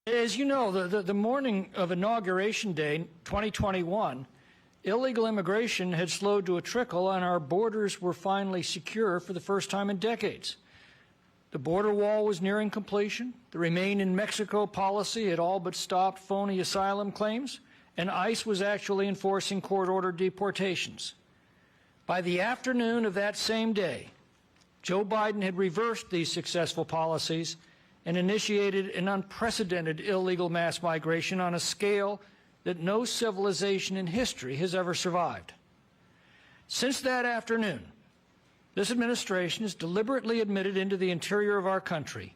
As you know, the morning of Inauguration Day 2021, illegal immigration had slowed to a trickle and our borders were finally secure for the first time in decades. The border wall was nearing completion. The Remain in Mexico policy had all but stopped phony asylum claims, and ICE was actually enforcing court-ordered deportations. By the afternoon of that same day, Joe Biden had reversed these successful policies and initiated an unprecedented illegal mass migration on a scale that no civilization in history has ever survived. Since that afternoon, this administration has deliberately admitted into the interior of our country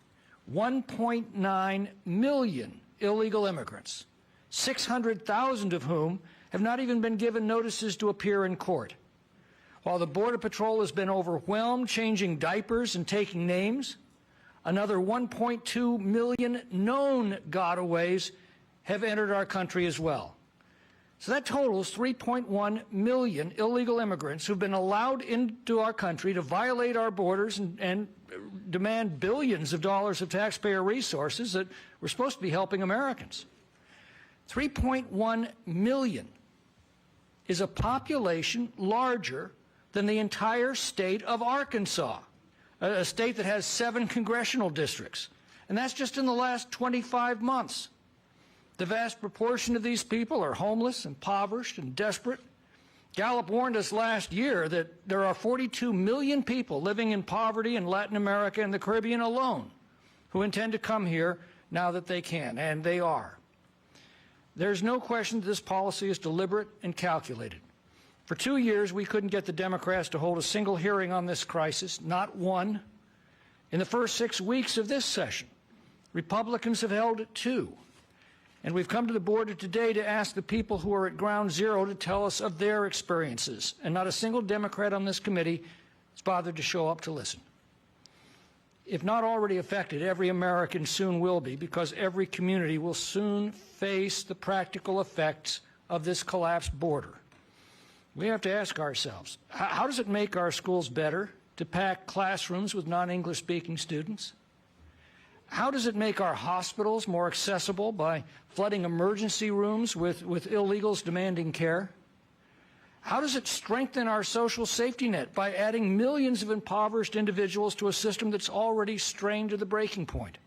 1.9 million illegal immigrants, 600,000 of whom have not even been given notices to appear in court. While the Border Patrol has been overwhelmed, changing diapers and taking names, another 1.2 million known gotaways have entered our country as well. So that totals 3.1 million illegal immigrants who've been allowed into our country to violate our borders and demand billions of dollars of taxpayer resources that we're supposed to be helping Americans. 3.1 million is a population larger than the entire state of Arkansas, a state that has 7 congressional districts, and that's just in the last 25 months. The vast proportion of these people are homeless, impoverished, and desperate. Gallup warned us last year that there are 42 million people living in poverty in Latin America and the Caribbean alone who intend to come here now that they can, and they are. There's no question that this policy is deliberate and calculated. For 2 years, we couldn't get the Democrats to hold a single hearing on this crisis, not one. In the first 6 weeks of this session, Republicans have held 2. And we've come to the border today to ask the people who are at ground zero to tell us of their experiences. And not a single Democrat on this committee has bothered to show up to listen. If not already affected, every American soon will be, because every community will soon face the practical effects of this collapsed border. We have to ask ourselves, how does it make our schools better to pack classrooms with non-English speaking students? How does it make our hospitals more accessible by flooding emergency rooms with illegals demanding care? How does it strengthen our social safety net by adding millions of impoverished individuals to a system that's already strained to the breaking point?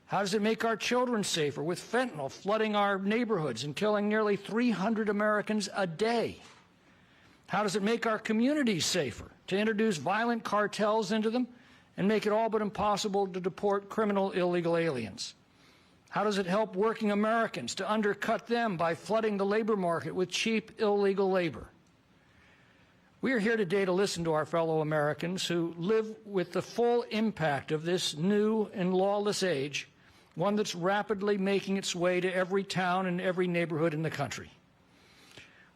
How does it make our children safer with fentanyl flooding our neighborhoods and killing nearly 300 Americans a day? How does it make our communities safer to introduce violent cartels into them and make it all but impossible to deport criminal illegal aliens? How does it help working Americans to undercut them by flooding the labor market with cheap illegal labor? We are here today to listen to our fellow Americans who live with the full impact of this new and lawless age, one that's rapidly making its way to every town and every neighborhood in the country.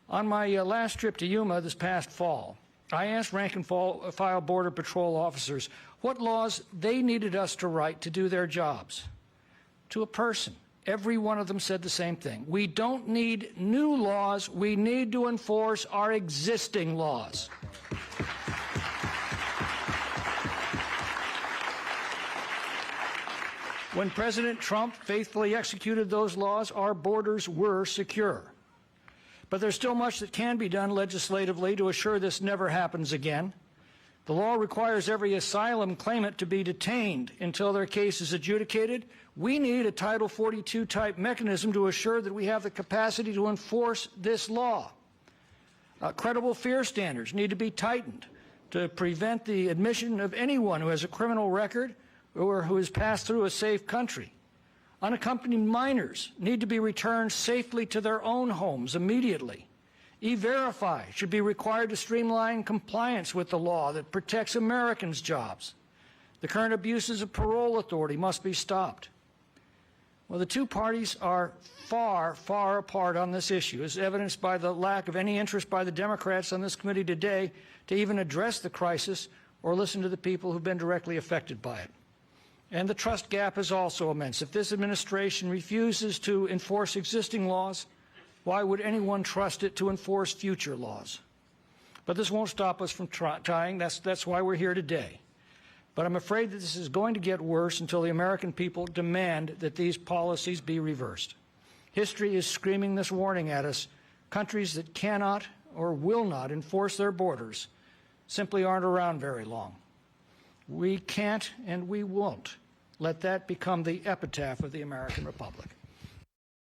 On my last trip to Yuma this past fall, I asked rank-and-file Border Patrol officers what laws they needed us to write to do their jobs. To a person, every one of them said the same thing. We don't need new laws. We need to enforce our existing laws. When President Trump faithfully executed those laws, our borders were secure. But there's still much that can be done legislatively to assure this never happens again. The law requires every asylum claimant to be detained until their case is adjudicated. We need a Title 42 type mechanism to assure that we have the capacity to enforce this law. Credible fear standards need to be tightened to prevent the admission of anyone who has a criminal record or who has passed through a safe country. Unaccompanied minors need to be returned safely to their own homes immediately. E-Verify should be required to streamline compliance with the law that protects Americans' jobs. The current abuses of parole authority must be stopped. Well, the two parties are far, far apart on this issue, as evidenced by the lack of any interest by the Democrats on this committee today to even address the crisis or listen to the people who've been directly affected by it. And the trust gap is also immense. If this administration refuses to enforce existing laws, why would anyone trust it to enforce future laws? But this won't stop us from trying. That's why we're here today. But I'm afraid that this is going to get worse until the American people demand that these policies be reversed. History is screaming this warning at us. Countries that cannot or will not enforce their borders simply aren't around very long. We can't and we won't let that become the epitaph of the American Republic.